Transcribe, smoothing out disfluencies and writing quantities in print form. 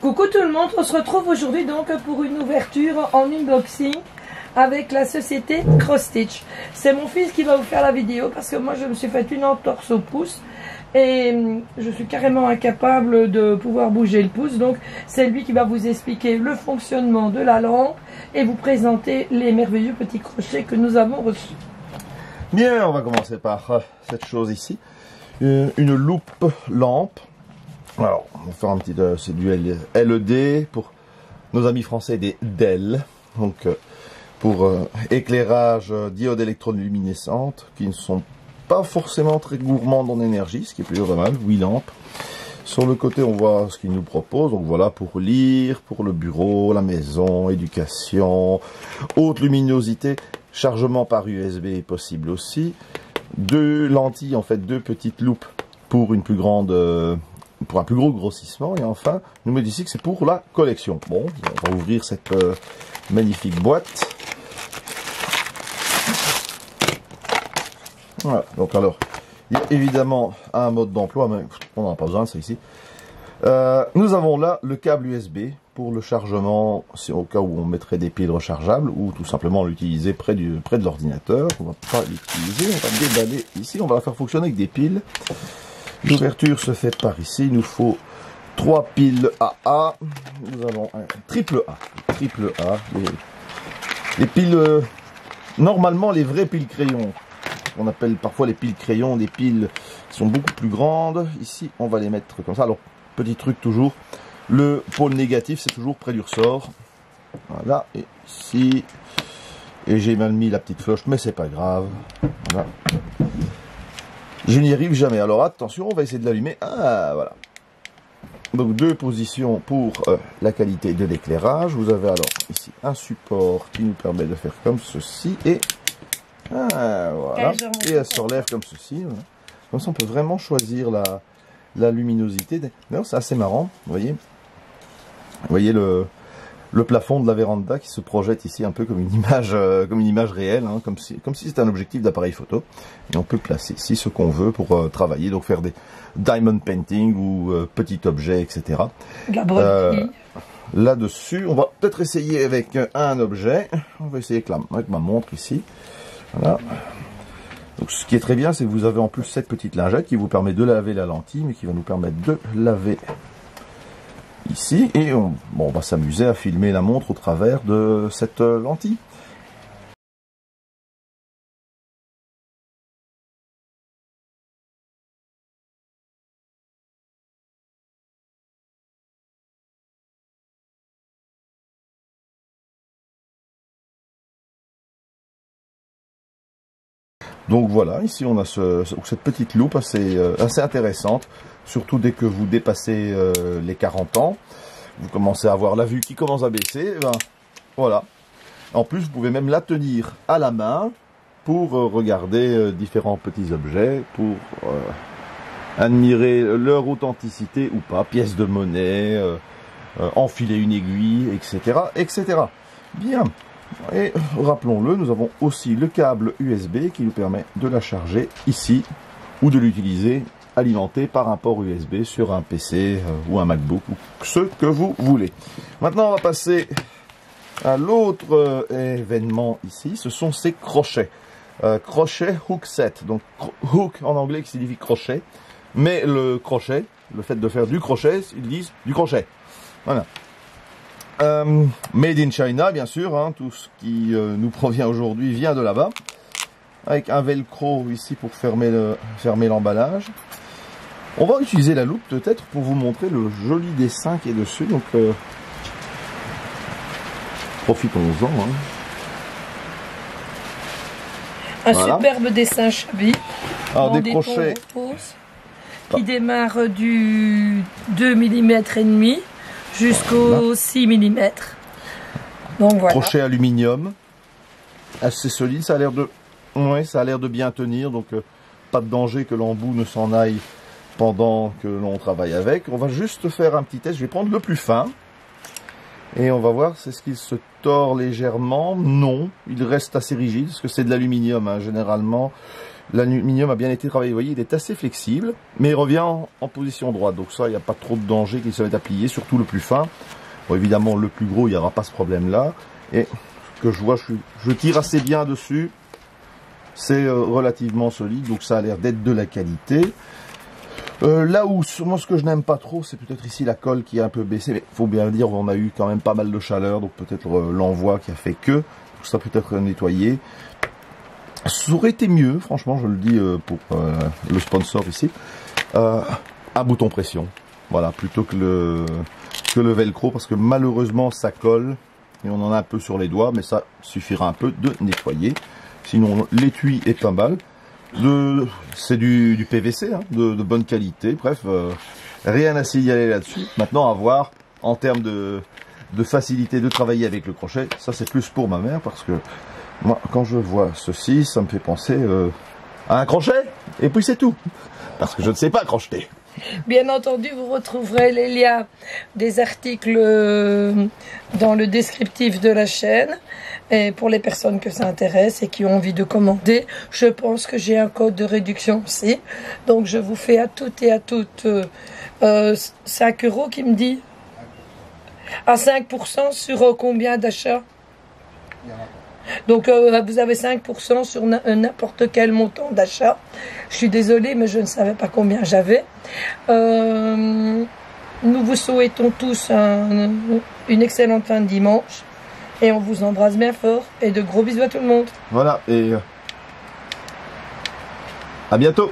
Coucou tout le monde, on se retrouve aujourd'hui donc pour une ouverture en unboxing avec la société Cross Stitch. C'est mon fils qui va vous faire la vidéo parce que moi je me suis fait une entorse au pouce et je suis carrément incapable de pouvoir bouger le pouce. Donc c'est lui qui va vous expliquer le fonctionnement de la lampe et vous présenter les merveilleux petits crochets que nous avons reçus. Bien, on va commencer par cette chose ici, une loupe lampe. Alors, on va faire un petit, c'est du LED pour nos amis français, des DEL, donc pour éclairage diode électroluminescente, qui ne sont pas forcément très gourmandes en énergie, ce qui est plutôt pas mal, 8 lampes. Sur le côté, on voit ce qu'ils nous proposent, donc voilà, pour lire, pour le bureau, la maison, éducation, haute luminosité, chargement par USB est possible aussi. Deux lentilles, en fait, deux petites loupes pour une plus grande... pour un plus gros grossissement. Et enfin, nous me dit ici que c'est pour la collection. Bon, on va ouvrir cette magnifique boîte. Voilà, donc alors, il y a évidemment un mode d'emploi, mais on n'en a pas besoin de ça ici. Nous avons là le câble USB pour le chargement, c'est au cas où on mettrait des piles rechargeables ou tout simplement l'utiliser près de l'ordinateur. On va pas l'utiliser, on va déballer ici, on va la faire fonctionner avec des piles. L'ouverture se fait par ici. Il nous faut 3 piles AA. Nous avons un triple A. Triple A. Les piles, normalement les vraies piles crayons. On appelle parfois les piles crayons des piles qui sont beaucoup plus grandes. Ici, on va les mettre comme ça. Alors, petit truc toujours. Le pôle négatif, c'est toujours près du ressort. Voilà. Et ici. Et j'ai mal mis la petite cloche, mais c'est pas grave. Voilà. Je n'y arrive jamais. Alors attention, on va essayer de l'allumer. Ah, voilà. Donc deux positions pour la qualité de l'éclairage. Vous avez alors ici un support qui nous permet de faire comme ceci. Et voilà. Et elle se relève comme ceci. Voilà. Comme ça, on peut vraiment choisir la luminosité. D'ailleurs, c'est assez marrant. Vous voyez le plafond de la véranda qui se projette ici un peu comme une image réelle, hein, comme si c'était un objectif d'appareil photo. Et on peut placer ici ce qu'on veut pour travailler, donc faire des diamond painting ou petits objets, etc. Là-dessus, on va peut-être essayer avec un objet. On va essayer avec ma montre ici. Voilà. Donc, ce qui est très bien, c'est que vous avez en plus cette petite lingette qui vous permet de laver la lentille, mais qui va nous permettre de laver ici, et on va s'amuser à filmer la montre au travers de cette lentille. Donc voilà, ici on a cette petite loupe assez intéressante, surtout dès que vous dépassez les 40 ans. Vous commencez à avoir la vue qui commence à baisser, et ben, voilà. En plus, vous pouvez même la tenir à la main pour regarder différents petits objets, pour admirer leur authenticité ou pas, pièces de monnaie, enfiler une aiguille, etc., etc. Bien. Et rappelons-le, nous avons aussi le câble USB qui nous permet de la charger ici ou de l'utiliser alimenté par un port USB sur un PC ou un MacBook ou ce que vous voulez. Maintenant, on va passer à l'autre événement ici. Ce sont ces crochets. Crochet hook set. Donc hook en anglais qui signifie crochet. Mais le crochet, le fait de faire du crochet, ils disent du crochet. Voilà. Made in China, bien sûr, hein, tout ce qui nous provient aujourd'hui vient de là-bas, avec un velcro ici pour fermer l'emballage. On va utiliser la loupe peut-être pour vous montrer le joli dessin qui est dessus, donc profitons-en. Hein. Un superbe dessin Chabi. Alors des crochets qui démarrent du 2 mm et demi jusqu'au 6 mm. Donc voilà. Crochet aluminium, assez solide, ça a l'air de bien tenir, donc pas de danger que l'embout ne s'en aille pendant que l'on travaille avec. On va juste faire un petit test, je vais prendre le plus fin et on va voir, c'est ce qu'il se tord légèrement. Non, il reste assez rigide parce que c'est de l'aluminium, hein. Généralement L'aluminium a bien été travaillé, vous voyez, il est assez flexible, mais il revient en position droite. Donc ça, il n'y a pas trop de danger qu'il se mette à plier, surtout le plus fin. Bon, évidemment, le plus gros, il n'y aura pas ce problème-là. Et ce que je vois, je tire assez bien dessus. C'est relativement solide, donc ça a l'air d'être de la qualité. Là où, moi, ce que je n'aime pas trop, c'est peut-être ici la colle qui est un peu baissée. Mais il faut bien dire, on a eu quand même pas mal de chaleur, donc peut-être l'envoi qui a fait que. Tout ça peut être nettoyé. Ça aurait été mieux, franchement, je le dis pour le sponsor ici, un bouton pression, voilà, plutôt que le velcro, parce que malheureusement ça colle, et on en a un peu sur les doigts, mais ça suffira un peu de nettoyer. Sinon l'étui est pas mal, c'est du PVC, hein, de bonne qualité, bref, rien à signaler là-dessus. Maintenant à voir, en termes de facilité de travailler avec le crochet, ça c'est plus pour ma mère, parce que moi, quand je vois ceci, ça me fait penser à un crochet, et puis c'est tout. Parce que je ne sais pas crocheter. Bien entendu, vous retrouverez les liens des articles dans le descriptif de la chaîne. Et pour les personnes que ça intéresse et qui ont envie de commander, je pense que j'ai un code de réduction aussi. Donc je vous fais à toutes et à toutes 5 € qui me dit à 5% sur combien d'achats. Donc vous avez 5% sur n'importe quel montant d'achat. Je suis désolée, mais je ne savais pas combien j'avais. Nous vous souhaitons tous une excellente fin de dimanche. Et on vous embrasse bien fort. Et de gros bisous à tout le monde. Voilà, et à bientôt.